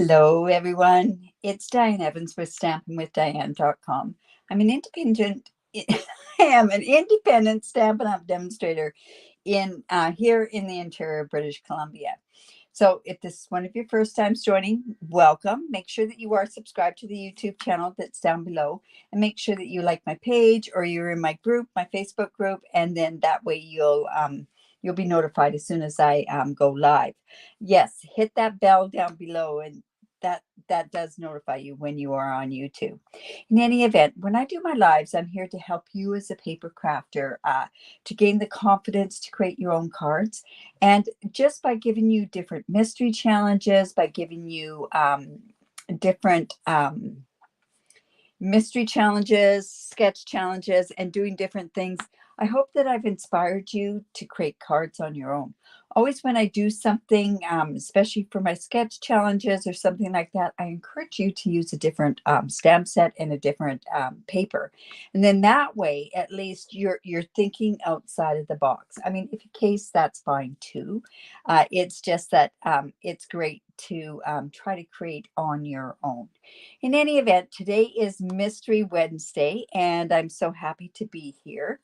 Hello, everyone. It's Diane Evans with stampinwithdiane.com. I'm an independent. I am an independent Stampin' Up demonstrator in here in the interior of British Columbia. So, if this is one of your first times joining, welcome. Make sure that you are subscribed to the YouTube channel that's down below, and make sure that you like my page or you're in my group, my Facebook group, and then that way you'll be notified as soon as I go live. Yes, hit that bell down below, and that does notify you when you are on YouTube. In any event, when I do my lives, I'm here to help you as a paper crafter to gain the confidence to create your own cards. And just by giving you different mystery challenges, by giving you different mystery challenges, sketch challenges, and doing different things, I hope that I've inspired you to create cards on your own. Always when I do something, especially for my sketch challenges or something like that, I encourage you to use a different stamp set and a different paper. And then that way, at least you're thinking outside of the box. I mean, if you case, that's fine too. It's just that it's great to try to create on your own. In any event, today is Mystery Wednesday, and I'm so happy to be here.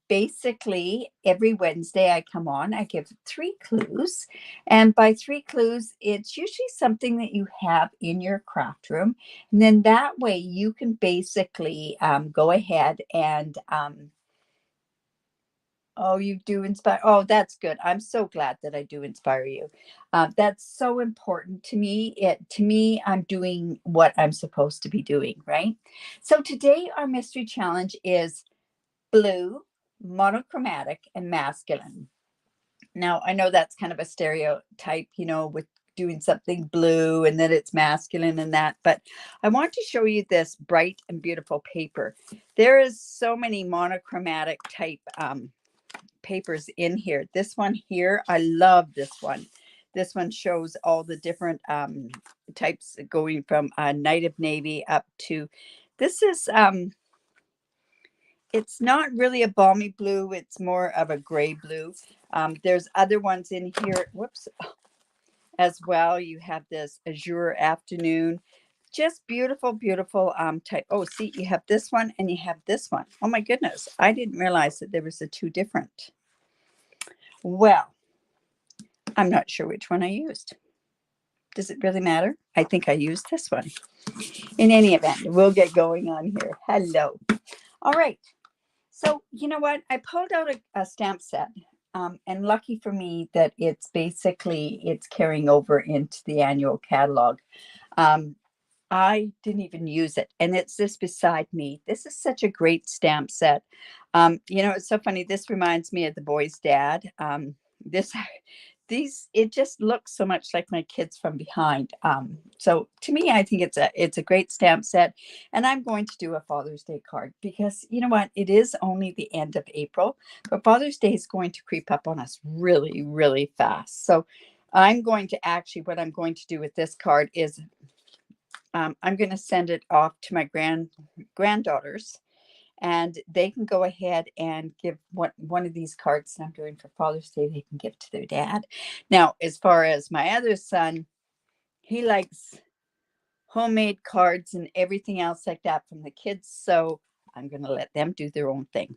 Basically, every Wednesday I come on, I give 3 clues. And by 3 clues, it's usually something that you have in your craft room. And then that way you can basically go ahead and, oh, you do inspire. Oh, that's good. I'm so glad that I do inspire you. That's so important to me. To me, I'm doing what I'm supposed to be doing, right? So today our mystery challenge is blue, monochromatic, and masculine. Now, I know that's kind of a stereotype, with doing something blue and that it's masculine and that, but I want to show you this bright and beautiful paper. There is so many monochromatic type papers in here. This one here, I love this one. This one shows all the different types going from Night of Navy up to, this is, it's not really a balmy blue. It's more of a gray blue. There's other ones in here. Whoops. As well. You have this azure afternoon. Just beautiful, beautiful type. Oh, see, you have this one and you have this one. Oh my goodness. I didn't realize that there was 2 different. Well, I'm not sure which one I used. Does it really matter? I think I used this one. In any event, we'll get going on here. Hello. All right. So, you know what? I pulled out a stamp set, and lucky for me that it's carrying over into the annual catalog. I didn't even use it, and it's this beside me. This is such a great stamp set. It's so funny. This reminds me of the boy's dad. This it just looks so much like my kids from behind. So to me, I think it's a great stamp set, and I'm going to do a Father's Day card because you know what? It is only the end of April, but Father's Day is going to creep up on us really, really fast. So what I'm going to do with this card is I'm going to send it off to my granddaughters, and they can go ahead and give one of these cards that I'm doing for Father's Day, they can give to their dad. Now, as far as my other son, he likes homemade cards and everything else like that from the kids. So I'm going to let them do their own thing.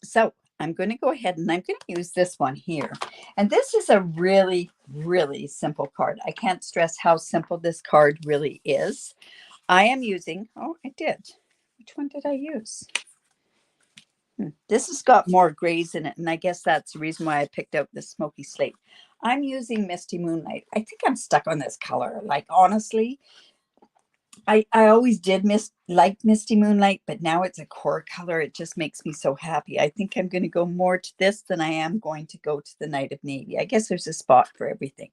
So I'm going to go ahead and I'm going to use this one here. And this is a really, really simple card. I can't stress how simple this card really is. I am using, I did. Which one did I use? This has got more grays in it, and I guess that's the reason why I picked out the smoky slate. I'm using Misty Moonlight. I think I'm stuck on this color. Like, honestly, I always did like Misty Moonlight, but now it's a core color. It just makes me so happy. I think I'm going to go more to this than I am going to go to the Night of Navy. I guess there's a spot for everything.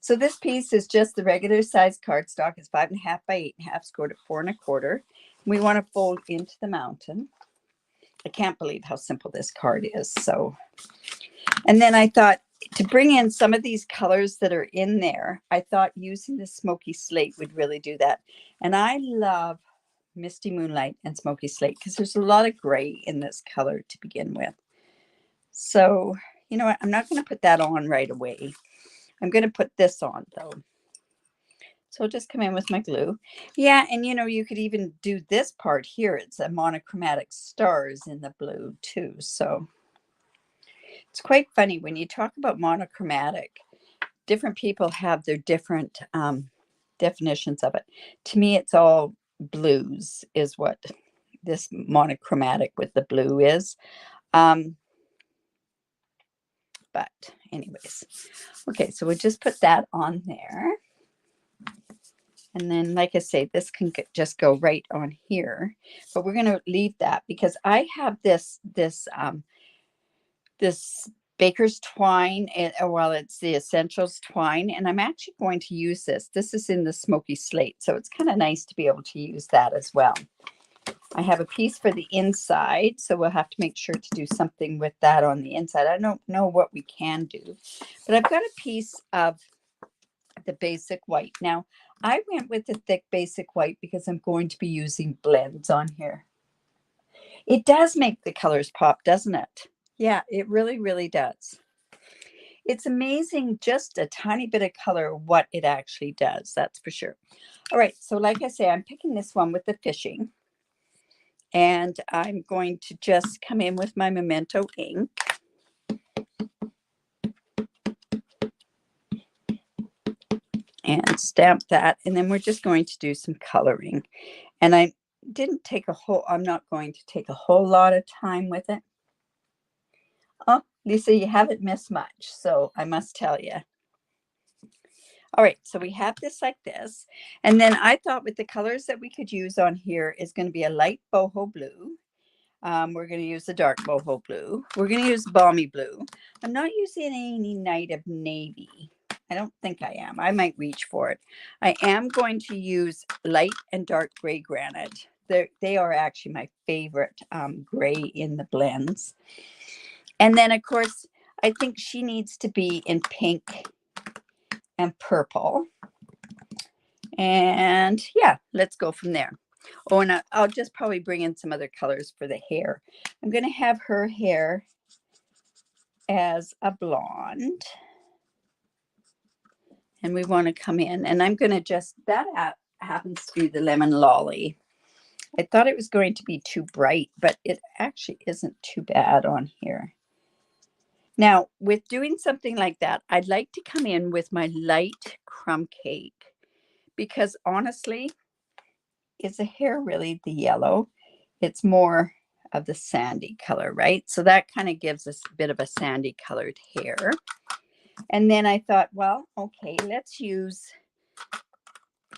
So this piece is just the regular size cardstock. It's 5.5 by 8.5, scored at 4 1/4. We want to fold into the mountain. I can't believe how simple this card is. So, and then I thought to bring in some of these colors that are in there, I thought using the smoky slate would really do that. And I love Misty Moonlight and smoky slate because there's a lot of gray in this color to begin with. So, you know what? I'm not going to put that on right away. I'm going to put this on though. So I'll just come in with my glue. Yeah, and you know, you could even do this part here. It's a monochromatic stars in the blue too. So it's quite funny when you talk about monochromatic, different people have their different definitions of it. To me, it's all blues is what this monochromatic with the blue is. But anyways, okay, so we'll just put that on there. And then, like I say, this can just go right on here, but we're going to leave that because I have this baker's twine, and well, it's the essentials twine, and I'm actually going to use this. This is in the smoky slate, so it's kind of nice to be able to use that as well. I have a piece for the inside, so we'll have to make sure to do something with that on the inside. I don't know what we can do, but I've got a piece of the basic white. Now, I went with the thick basic white because I'm going to be using blends on here. It does make the colors pop, doesn't it? Yeah, it really, really does. It's amazing just a tiny bit of color, what it actually does, that's for sure. All right, so like I say, I'm picking this one with the fishing. And I'm going to just come in with my Memento ink. And stamp that. And then we're just going to do some coloring. And I'm not going to take a whole lot of time with it. Oh, Lisa, you haven't missed much. So I must tell you. All right, so we have this like this. And then I thought with the colors that we could use on here is going to be a light boho blue. We're going to use the dark boho blue. We're going to use balmy blue. I'm not using any night of navy. I don't think I am. I might reach for it. I am going to use light and dark gray granite. They are actually my favorite gray in the blends. And then, of course, I think she needs to be in pink and purple. And yeah, let's go from there. Oh, and I'll just probably bring in some other colors for the hair. I'm going to have her hair as a blonde. And we want to come in. And I'm going to just, that happens to be the lemon lolly. I thought it was going to be too bright, but it actually isn't too bad on here. Now, with doing something like that, I'd like to come in with my light crumb cake. Because honestly, is the hair really the yellow? It's more of the sandy color, right? So that kind of gives us a bit of a sandy colored hair. And then I thought, well, okay, let's use,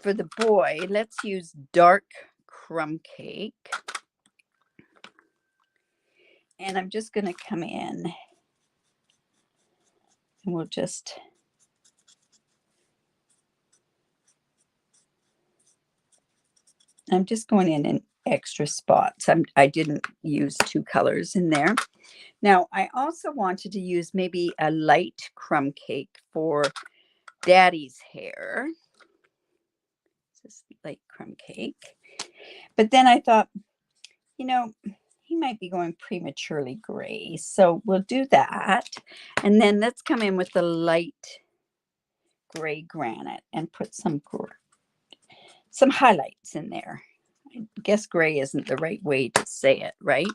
for the boy, let's use dark crumb cake. And I'm just going to come in and we'll just, I'm just going in extra spots. I didn't use two colors in there. Now, I also wanted to use maybe a light crumb cake for Daddy's hair. This light crumb cake. But then I thought, you know, he might be going prematurely gray. So we'll do that. And then let's come in with the light gray granite and put some highlights in there. I guess gray isn't the right way to say it, right?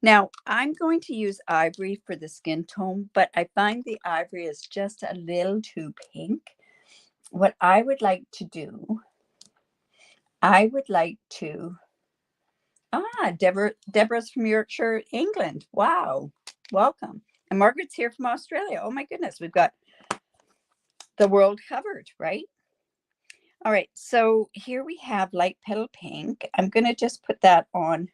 Now, I'm going to use ivory for the skin tone, but I find the ivory is just a little too pink. What I would like to do, Deborah's from Yorkshire, England. Wow, welcome. And Margaret's here from Australia. Oh my goodness, we've got the world covered, right? All right, so here we have light petal pink. I'm going to just put that on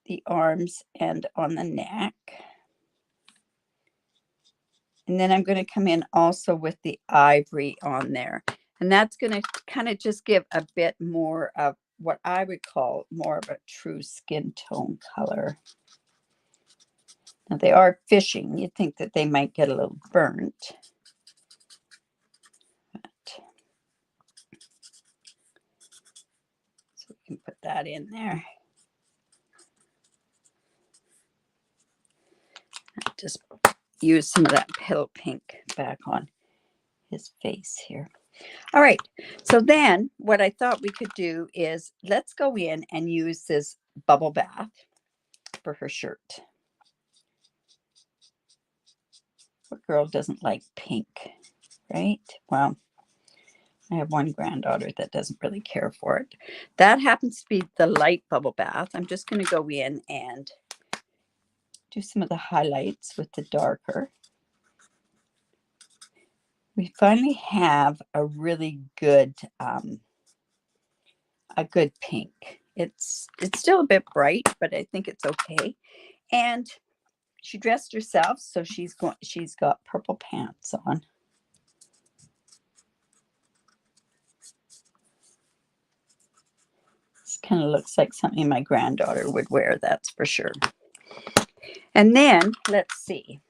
the arms and on the neck. And then I'm going to come in also with the ivory on there. And that's going to kind of just give a bit more of what I would call more of a true skin tone color. Now they are fishing. You'd think that they might get a little burnt. So we can put that in there. Just use some of that petal pink back on his face here. All right. So then what I thought we could do is let's go in and use this bubble bath for her shirt. What girl doesn't like pink, right? Well, I have one granddaughter that doesn't really care for it. That happens to be the light bubble bath. I'm just going to go in and do some of the highlights with the darker. We finally have a really good pink. It's still a bit bright, but I think it's okay. And she dressed herself, so she's got purple pants on. This kind of looks like something my granddaughter would wear, that's for sure. And then let's see.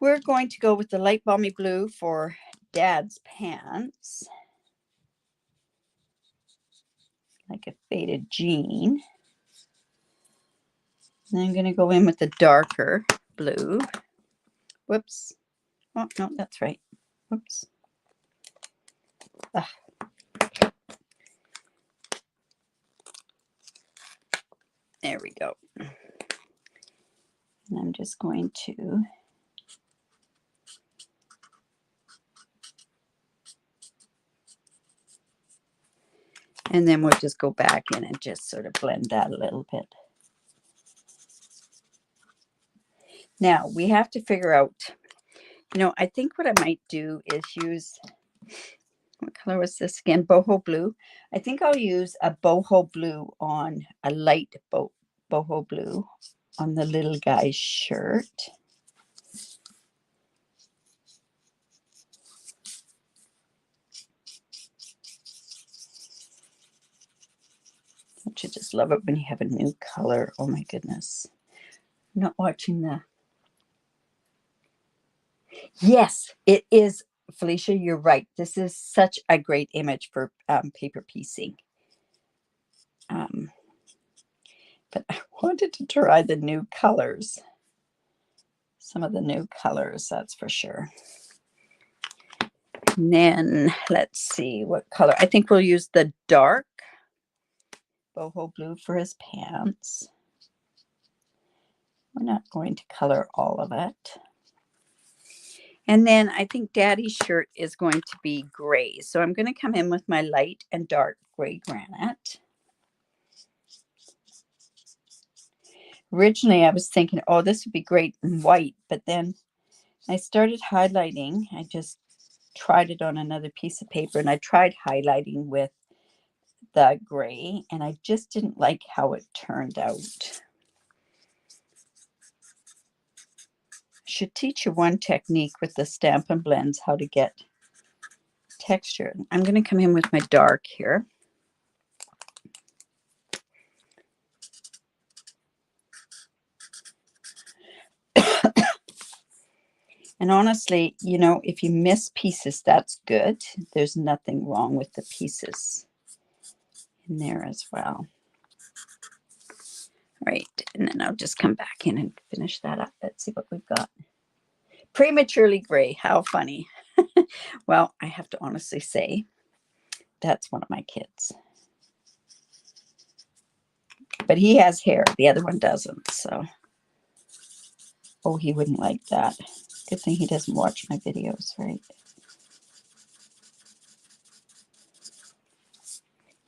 We're going to go with the light balmy blue for Dad's pants. Like a faded jean. And then I'm going to go in with the darker blue. Whoops. Oh, no, that's right. Whoops. Ah. There we go. And I'm just going to and then we'll just go back in and just sort of blend that a little bit. Now we have to figure out, I think what I might do is use, what color was this again? Boho blue. I think I'll use a boho blue on a light boho blue on the little guy's shirt. Don't you just love it when you have a new color? Oh my goodness. I'm not watching the... Yes, it is, Felicia, you're right. This is such a great image for paper piecing. But I wanted to try the new colors. Some of the new colors, that's for sure. And then let's see what color. I think we'll use the dark boho blue for his pants. We're not going to color all of it. And then I think Daddy's shirt is going to be gray. So I'm going to come in with my light and dark gray granite. Originally, I was thinking, oh, this would be great in white. But then I started highlighting. I just tried it on another piece of paper. And I tried highlighting with the gray. And I just didn't like how it turned out. Should teach you one technique with the Stampin' Blends, how to get texture. I'm going to come in with my dark here. And honestly, if you miss pieces, that's good. There's nothing wrong with the pieces in there as well. All right, and then I'll just come back in and finish that up. Let's see what we've got. Prematurely gray, how funny. Well, I have to honestly say, that's one of my kids. But he has hair, the other one doesn't, so. Oh, he wouldn't like that. Good thing he doesn't watch my videos, right?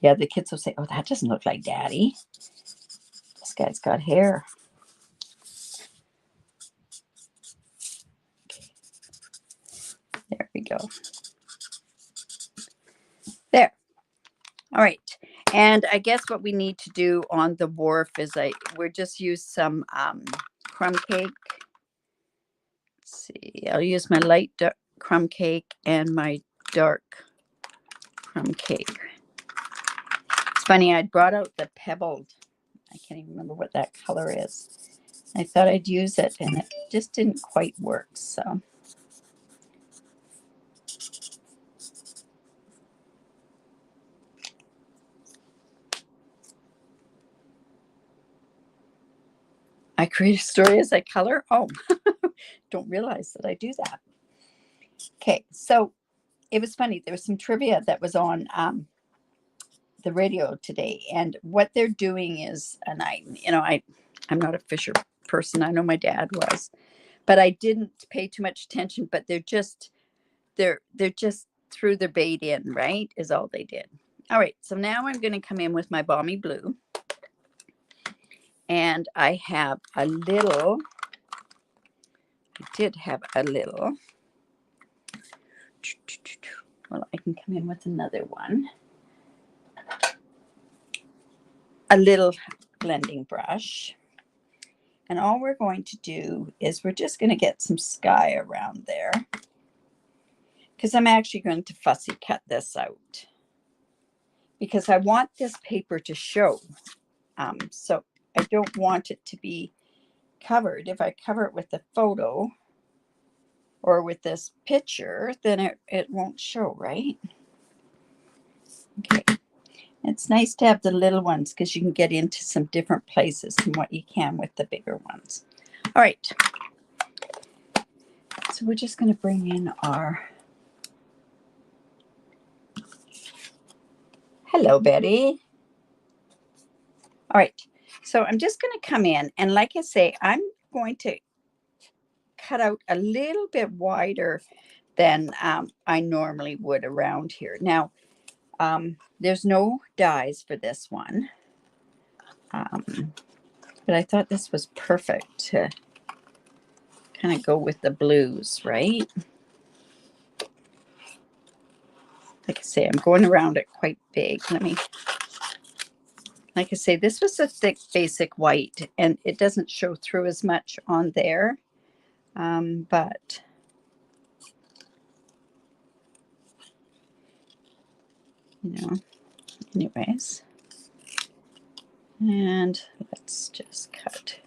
Yeah, the kids will say, oh, that doesn't look like Daddy. This guy's got hair. There we go. There. All right. And I guess what we need to do on the wharf is we'll just use some crumb cake. Let's see. I'll use my light crumb cake and my dark crumb cake. It's funny, I brought out the pebbled. I can't even remember what that color is. I thought I'd use it, and it just didn't quite work, so. I create a story as I color. Oh, don't realize that I do that. Okay, so it was funny. There was some trivia that was on the radio today, and what they're doing is, and I'm not a Fisher person. I know my dad was, but I didn't pay too much attention. But they're just threw their bait in, right? Is all they did. All right, so now I'm going to come in with my balmy blue, and I have a little. I did have a little. Well, I can come in with another one. A little blending brush. And all we're going to do is we're just going to get some sky around there, because I'm actually going to fussy cut this out because I want this paper to show. So I don't want it to be covered. If I cover it with a photo or with this picture, then it won't show, right? Okay. It's nice to have the little ones because you can get into some different places than what you can with the bigger ones. All right. So we're just going to bring in our... Hello, Betty. All right. So I'm just going to come in, and like I say, I'm going to cut out a little bit wider than I normally would around here. Now, there's no dies for this one. But I thought this was perfect to kind of go with the blues, right? Like I say, I'm going around it quite big. Like I say, this was a thick basic white, and it doesn't show through as much on there. But anyways. And let's just cut.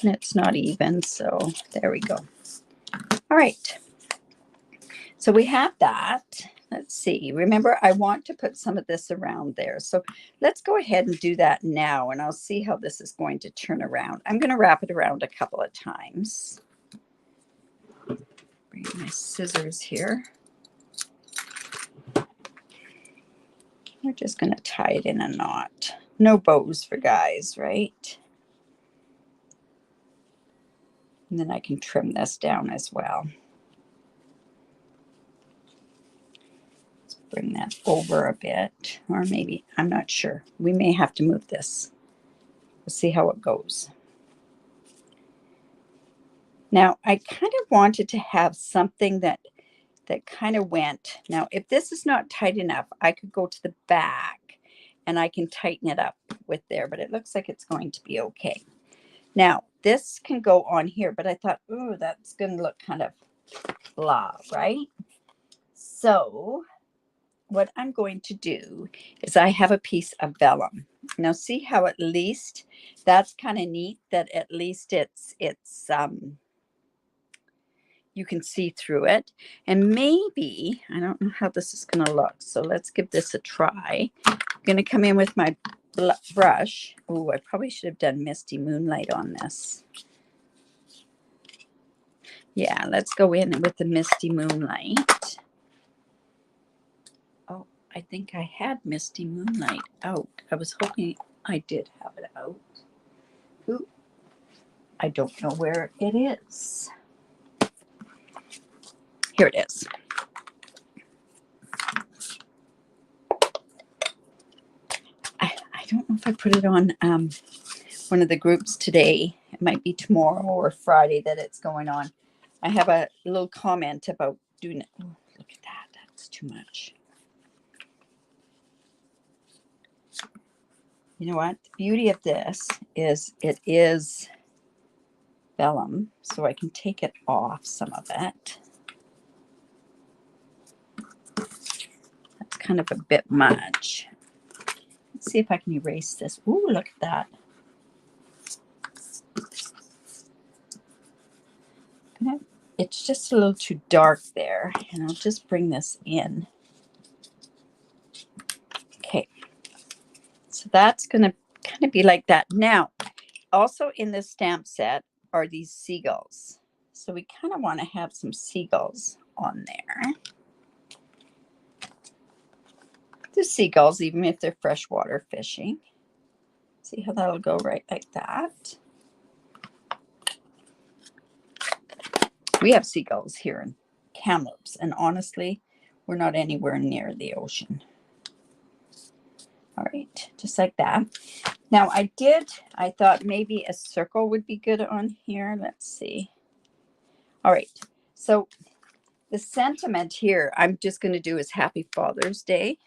And it's not even, so there we go. All right. So we have that. Let's see. Remember, I want to put some of this around there. So let's go ahead and do that now, and I'll see how this is going to turn around. I'm going to wrap it around a couple of times. Bring my scissors here. We're just going to tie it in a knot. No bows for guys, right? And then I can trim this down as well. Bring that over a bit, or maybe, I'm not sure. We may have to move this. We'll see how it goes. Now, I kind of wanted to have something that kind of went. Now, if this is not tight enough, I could go to the back and I can tighten it up with there, but it looks like it's going to be okay. Now, this can go on here, but I thought, oh, that's going to look kind of blah, right? So what I'm going to do is I have a piece of vellum. Now see how at least that's kind of neat that at least it's you can see through it. And maybe, I don't know how this is going to look, so let's give this a try. I'm going to come in with my brush. Oh, I probably should have done Misty Moonlight on this. Yeah, let's go in with the Misty Moonlight. I think I had Misty Moonlight out. I was hoping I did have it out. Ooh, I don't know where it is. Here it is. I don't know if I put it on one of the groups today. It might be tomorrow or Friday that it's going on. I have a little comment about doing it. Oh, look at that. That's too much. You know what? The beauty of this is it is vellum, so I can take it off some of it. That's kind of a bit much. Let's see if I can erase this. Ooh, look at that. It's just a little too dark there, and I'll just bring this in. Okay, so that's going to kind of be like that. Now, also in this stamp set are these seagulls. So we kind of want to have some seagulls on there. the seagulls, even if they're freshwater fishing. See how that'll go right like that. We have seagulls here in Kamloops, and honestly, we're not anywhere near the ocean. All right, just like that. Now I thought maybe a circle would be good on here. Let's see. All right, so the sentiment here I'm just going to do is Happy Father's Day.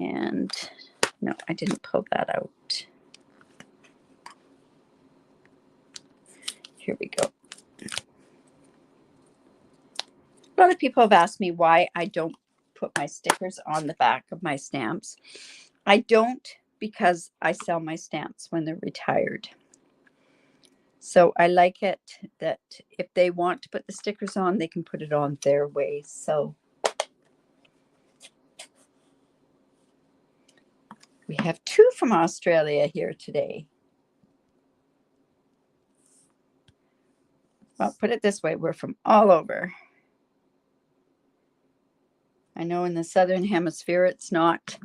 And no, I didn't pull that out. Here we go. A lot of people have asked me why I don't put my stickers on the back of my stamps. I don't, because I sell my stamps when they're retired. So I like it that if they want to put the stickers on, they can put it on their way. So we have 2 from Australia here today. Well, put it this way, we're from all over. I know in the Southern Hemisphere, it's not.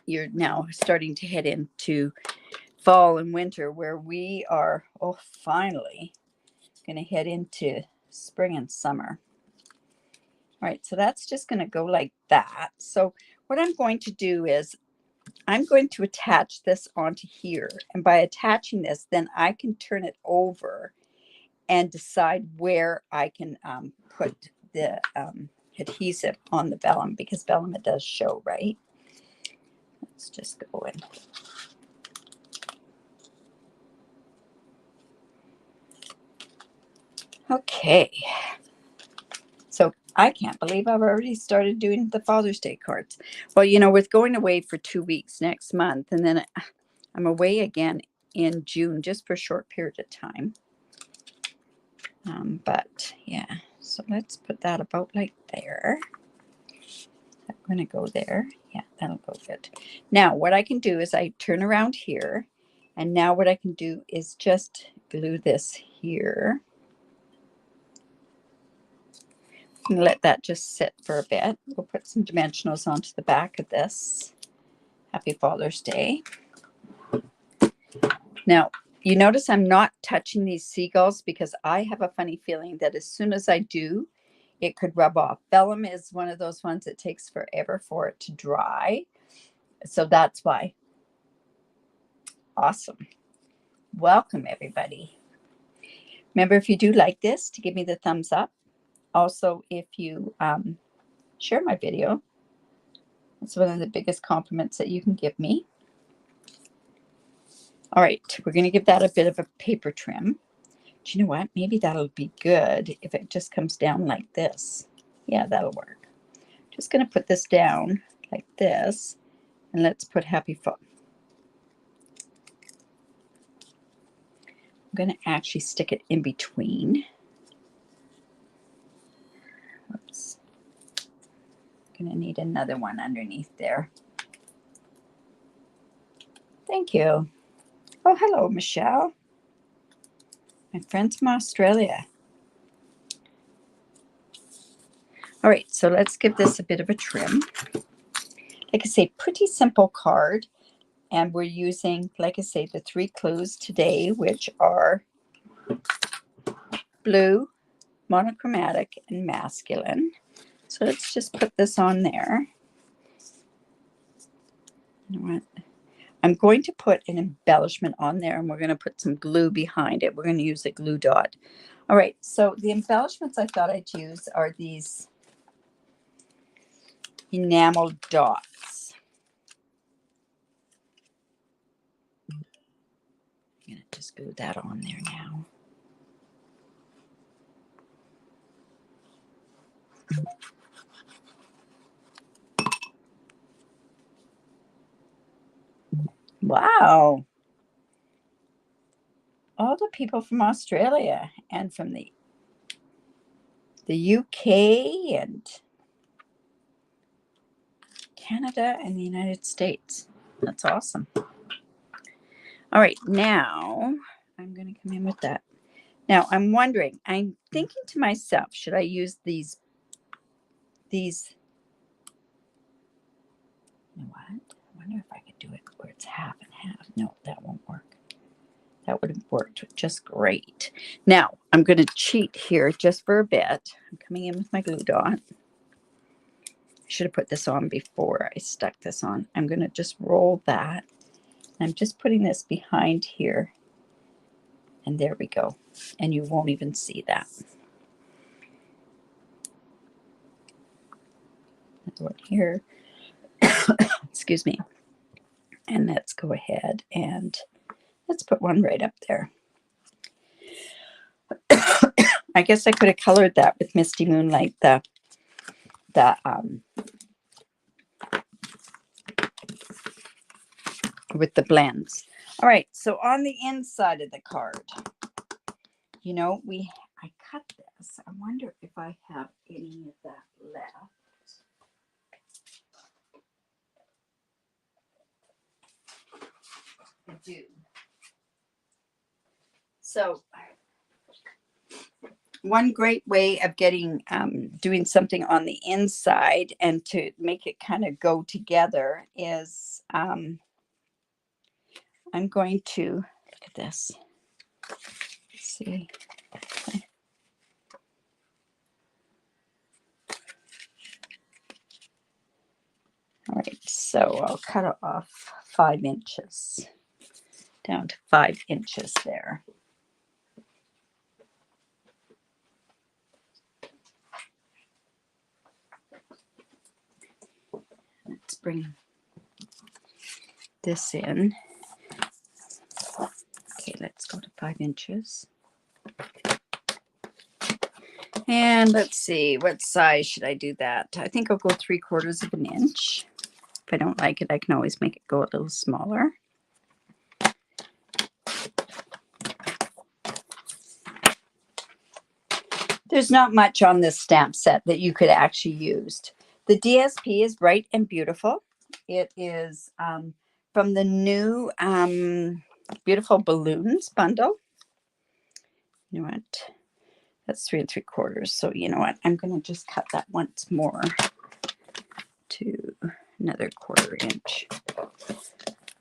You're now starting to head into fall and winter, where we are, oh, finally going to head into spring and summer. All right, so that's just going to go like that. So what I'm going to do is I'm going to attach this onto here. And by attaching this, then I can turn it over and decide where I can put the adhesive on the vellum, because vellum, it does show, right? Let's just go in. Okay. So I can't believe I've already started doing the Father's Day cards. Well, you know, we're going away for 2 weeks next month, and then I'm away again in June, just for a short period of time. But yeah, so let's put that about like there. I'm going to go there. Yeah, that'll go good. Now, what I can do is I turn around here, and now what I can do is just glue this here. I'm going to let that just sit for a bit. We'll put some dimensionals onto the back of this. Happy Father's Day. Now, you notice I'm not touching these seagulls because I have a funny feeling that as soon as I do, it could rub off. Vellum is one of those ones that takes forever for it to dry. So that's why. Awesome. Welcome, everybody. Remember, if you do like this, to give me the thumbs up. Also, if you share my video, that's one of the biggest compliments that you can give me. All right, we're going to give that a bit of a paper trim. Do you know what? Maybe that'll be good if it just comes down like this. Yeah, that'll work. Just going to put this down like this, and let's put Happy Father. I'm going to actually stick it in between. Oops. Going to need another one underneath there. Thank you. Oh, hello, Michelle. My friends from Australia. All right, so let's give this a bit of a trim. Like I say, pretty simple card. And we're using, like I say, the 3 clues today, which are blue, monochromatic, and masculine. So let's just put this on there. You know what? I'm going to put an embellishment on there, and we're going to put some glue behind it. We're going to use a glue dot. All right, so the embellishments I thought I'd use are these enamel dots. I'm going to just glue that on there now. Wow. All the people from Australia and from the UK and Canada and the United States. That's awesome. All right, now I'm going to come in with that. Now I'm wondering, I'm thinking to myself, should I use these You know what? I wonder if I could do it where it's half and half. No, that won't work. That would have worked just great. Now, I'm going to cheat here just for a bit. I'm coming in with my glue dot. I should have put this on before I stuck this on. I'm going to just roll that. I'm just putting this behind here. And there we go. And you won't even see that. Another one here. Excuse me. And let's go ahead and let's put one right up there. I guess I could have colored that with Misty Moonlight, with the blends. All right, so on the inside of the card, you know, I cut this. I wonder if I have any of that left. I do. So one great way of getting doing something on the inside and to make it kind of go together is I'm going to look at this. Let's see. All right, so I'll cut it off 5 inches, down to 5 inches there. Let's bring this in. Okay, let's go to 5 inches. And let's see, what size should I do that? I think I'll go 3/4 of an inch. If I don't like it, I can always make it go a little smaller. There's not much on this stamp set that you could actually use. The DSP is bright and beautiful. It is from the new Beautiful Balloons bundle. You know what? That's 3 3/4. So you know what? I'm going to just cut that once more to another 1/4 inch.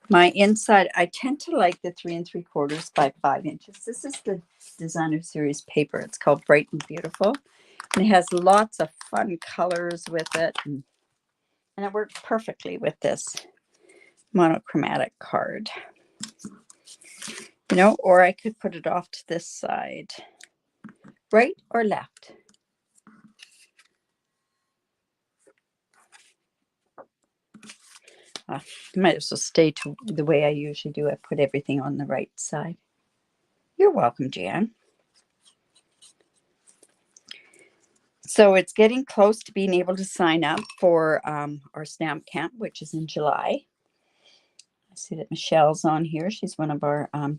My inside, I tend to like the 3 3/4 by 5 inches. This is the Designer Series paper. It's called Bright and Beautiful. And it has lots of fun colors with it. And it works perfectly with this monochromatic card. You know, or I could put it off to this side. Right or left? I might as well stay to the way I usually do. I put everything on the right side. You're welcome, Jan. So it's getting close to being able to sign up for our stamp camp, which is in July. I see that Michelle's on here. She's one of our from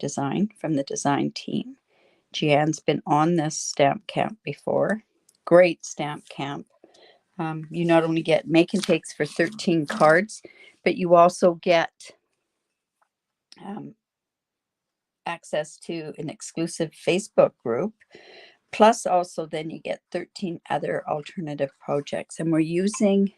the design team. Jan's been on this stamp camp before. Great stamp camp. You not only get make and takes for 13 cards, but you also get access to an exclusive Facebook group. Plus, also, then you get 13 other alternative projects. And we're using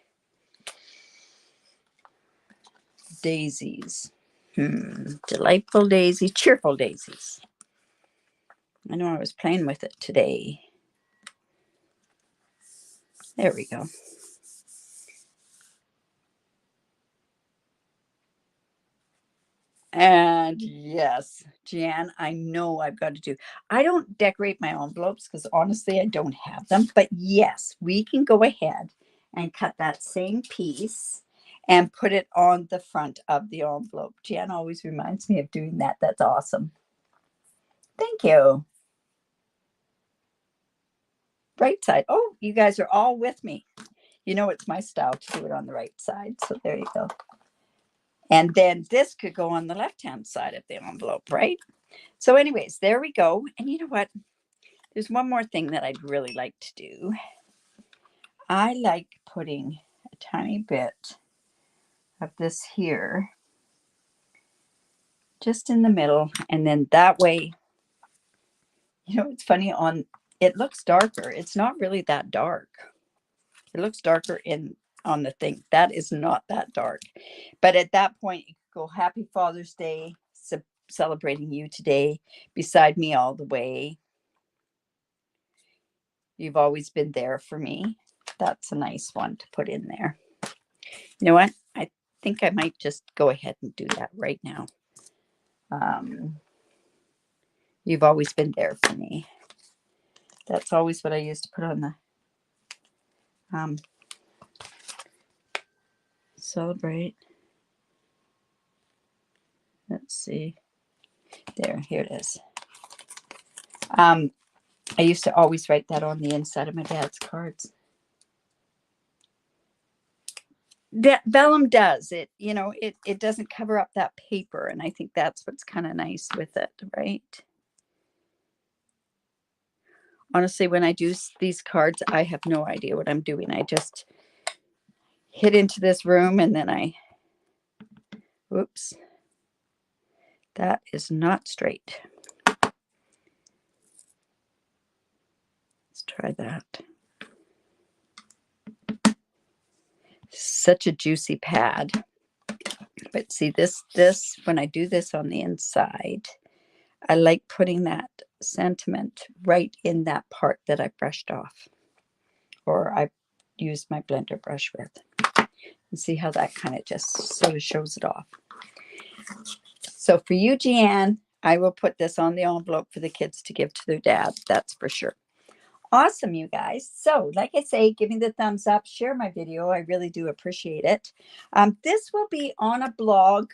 daisies. Delightful daisies, cheerful daisies. I know I was playing with it today. There we go. And yes, Jan, I know I've got to do. I don't decorate my envelopes because honestly, I don't have them. But yes, we can go ahead and cut that same piece and put it on the front of the envelope. Jan always reminds me of doing that. That's awesome. Thank you. Right side. Oh, you guys are all with me. You know, it's my style to do it on the right side. So there you go. And then this could go on the left-hand side of the envelope, right? So anyways, there we go. And you know what? There's one more thing that I'd really like to do. I like putting a tiny bit of this here just in the middle. And then that way, you know, it's funny it looks darker. It's not really that dark. It looks darker in on the thing. That is not that dark. But at that point, you could go, Happy Father's Day, celebrating you today, beside me all the way. You've always been there for me. That's a nice one to put in there. You know what? I think I might just go ahead and do that right now. You've always been there for me. That's always what I used to put on the celebrate. Let's see. There, here it is. I used to always write that on the inside of my dad's cards. Vellum does it, you know, it doesn't cover up that paper, and I think that's what's kind of nice with it, right? Honestly, when I do these cards, I have no idea what I'm doing. I just hit into this room and then whoops, that is not straight. Let's try that. Such a juicy pad. But see, this when I do this on the inside, I like putting that sentiment right in that part that I brushed off, or I used my blender brush with. And see how that kind of just sort of shows it off. So for you, Jeanne, I will put this on the envelope for the kids to give to their dad. That's for sure. Awesome, you guys. So like I say, give me the thumbs up, share my video. I really do appreciate it. This will be on a blog.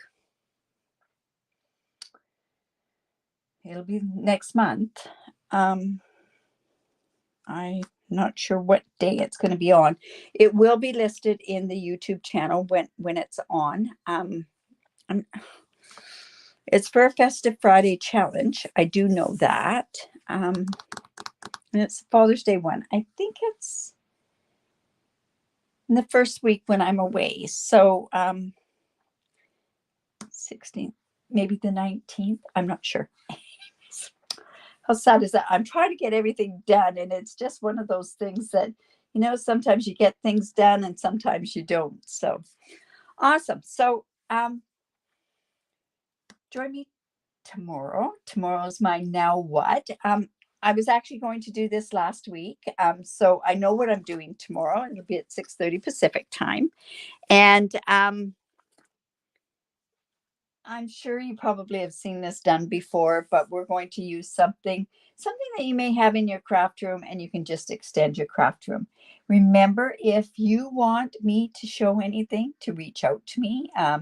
It'll be next month. I'm not sure what day it's going to be on. It will be listed in the YouTube channel when it's on. It's for a Festive Friday challenge. I do know that. And it's Father's Day one. I think it's in the first week when I'm away. So 16th, maybe the 19th. I'm not sure. How sad is that? I'm trying to get everything done, and it's just one of those things that, you know, sometimes you get things done and sometimes you don't. So awesome. So join me tomorrow. Tomorrow's my Now What. I was actually going to do this last week. So I know what I'm doing tomorrow. It'll be at 6:30 Pacific time. And I'm sure you probably have seen this done before, but we're going to use something that you may have in your craft room, and you can just extend your craft room. Remember, if you want me to show anything, to reach out to me. I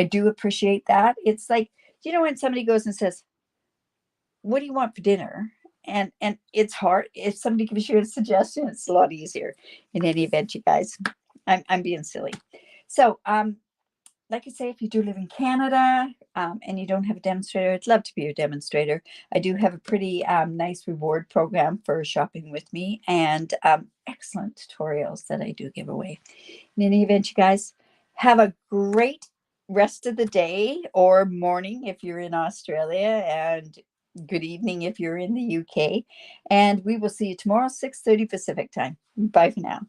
do appreciate that. It's like, you know, when somebody goes and says, what do you want for dinner? And it's hard. If somebody gives you a suggestion, it's a lot easier. In any event, you guys, I'm being silly. So, like I say, if you do live in Canada and you don't have a demonstrator, I'd love to be your demonstrator. I do have a pretty nice reward program for shopping with me, and excellent tutorials that I do give away. In any event, you guys, have a great rest of the day or morning if you're in Australia, and good evening if you're in the UK. And we will see you tomorrow, 6:30 Pacific time. Bye for now.